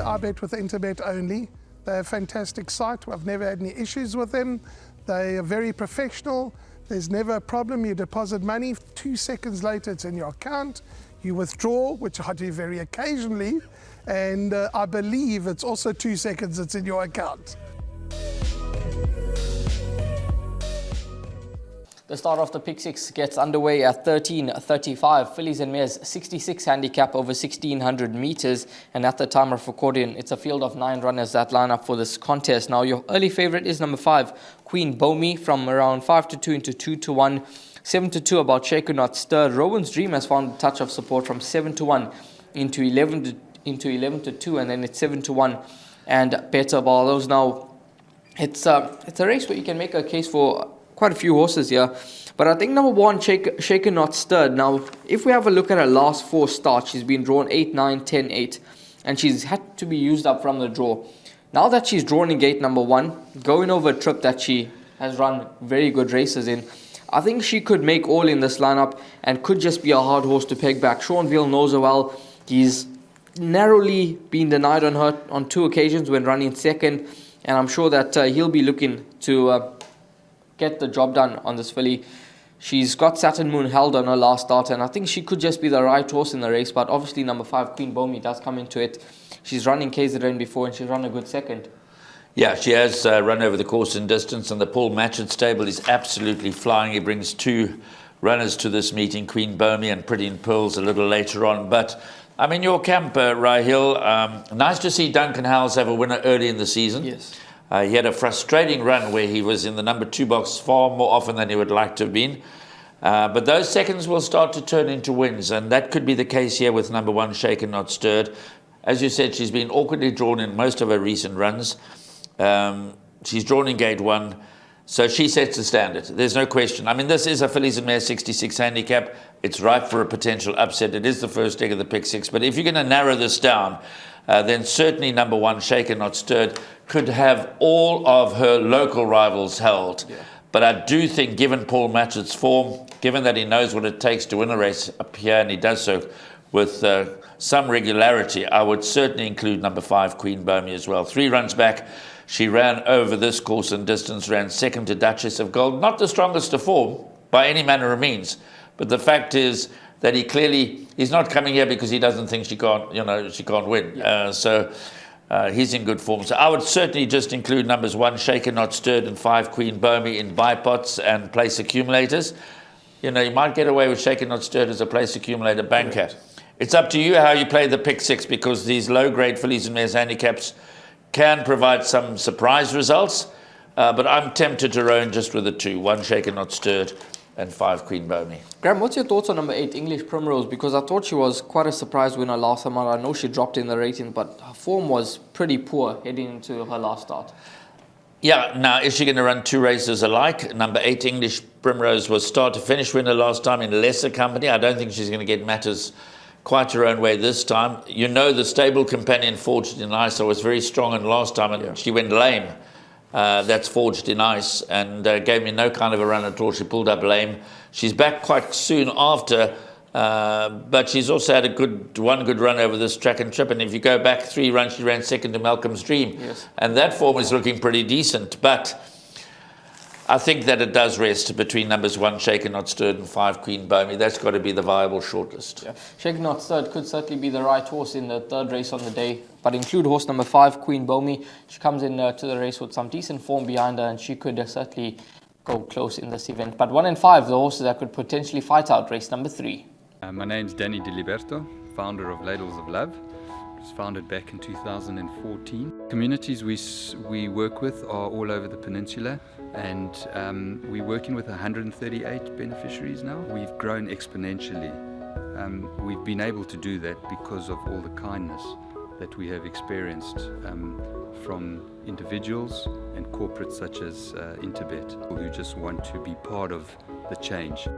I bet with Interbet only. They're a fantastic site. I've never had any issues with them. They are very professional. There's never a problem. You deposit money, 2 seconds later it's in your account. You withdraw, which I do very occasionally, and I believe it's also 2 seconds it's in your account. The start of the Pick Six gets underway at 13:35. Fillies and Mares 66 handicap over 1600 meters, and at the time of recording, it's a field of 9 runners that line up for this contest. Now, your early favorite is number 5, Queen Bomi, from around 5-2 into 2-1, 7-2 about Shaker Not Stirred. Rowan's Dream has found a touch of support from 7-1 into 11-2, and then it's 7-1 and better ball. Those now, it's a race where you can make a case for quite a few horses here, but I think number 1, Shaker Not Stirred. Now, if we have a look at her last 4 starts, she's been drawn 8, 9, 10, 8, and she's had to be used up from the draw. Now that she's drawn in gate number 1, going over a trip that she has run very good races in, I think she could make all in this lineup and could just be a hard horse to peg back. Sean Veal knows her well. He's narrowly been denied on her on 2 occasions when running second, and I'm sure that he'll be looking to get the job done on this filly. She's got Saturn Moon held on her last start, and I think she could just be the right horse in the race, but obviously number 5, Queen Bomi, does come into it. She's run in KZN before, and she's run a good second. Yeah, she has run over the course in distance, and the Paul Matchett stable is absolutely flying. He brings 2 runners to this meeting, Queen Bomi and Pretty in Pearls, a little later on. But I'm in your camp, Rahil. Nice to see Duncan Howells have a winner early in the season. Yes. He had a frustrating run where he was in the number 2 box far more often than he would like to have been. But those seconds will start to turn into wins, and that could be the case here with number 1, Shaken Not Stirred. As you said, she's been awkwardly drawn in most of her recent runs. She's drawn in gate 1, so she sets the standard. There's no question. I mean, this is a Fillies and Mares 66 handicap. It's ripe for a potential upset. It is the first leg of the Pick Six. But if you're going to narrow this down, then certainly number 1, Shaken Not Stirred, could have all of her local rivals held. Yeah. But I do think, given Paul Matchett's form, given that he knows what it takes to win a race up here, and he does so with some regularity, I would certainly include number 5, Queen Bomi, as well. 3 runs back, she ran over this course and distance, ran second to Duchess of Gold. Not the strongest of form by any manner of means, but the fact is that he's not coming here because he doesn't think she can't win. Yeah. He's in good form. So I would certainly just include numbers 1, Shaken Not Stirred, and 5, Queen Bomi in buy pots and place accumulators. You might get away with Shaken Not Stirred as a place accumulator banker. Right. It's up to you how you play the Pick Six, because these low-grade Fillies and Mares handicaps can provide some surprise results. But I'm tempted to roam just with the 2, 1, Shaken Not Stirred, and 5, Queen Bomi. Graham, what's your thoughts on number 8, English Primrose? Because I thought she was quite a surprise winner last time out. I know she dropped in the rating, but her form was pretty poor heading into her last start. Yeah, now, is she going to run 2 races alike? Number 8, English Primrose, was start-to-finish winner last time in lesser company. I don't think she's going to get matters quite her own way this time. The stable companion Forged in Ice was very strong in last time, and she went lame. That's Forged in Ice, and gave me no kind of a run at all. She pulled up lame. She's back quite soon after, but she's also had one good run over this track and trip. And if you go back 3 runs, she ran second to Malcolm's Dream. Yes. And that form is looking pretty decent. But I think that it does rest between numbers 1, Shaken Not Stirred, and 5, Queen Bomi. That's got to be the viable shortlist. Yeah. Shaken Not Stirred could certainly be the right horse in the 3rd race on the day. But include horse number 5, Queen Bomi. She comes in to the race with some decent form behind her, and she could certainly go close in this event. But 1 and 5, the horses that could potentially fight out race number 3. My name's Danny Diliberto, founder of Ladles of Love. It was founded back in 2014. Communities we work with are all over the peninsula, and we're working with 138 beneficiaries now. We've grown exponentially. We've been able to do that because of all the kindness that we have experienced from individuals and corporates such as Interbet, who just want to be part of the change.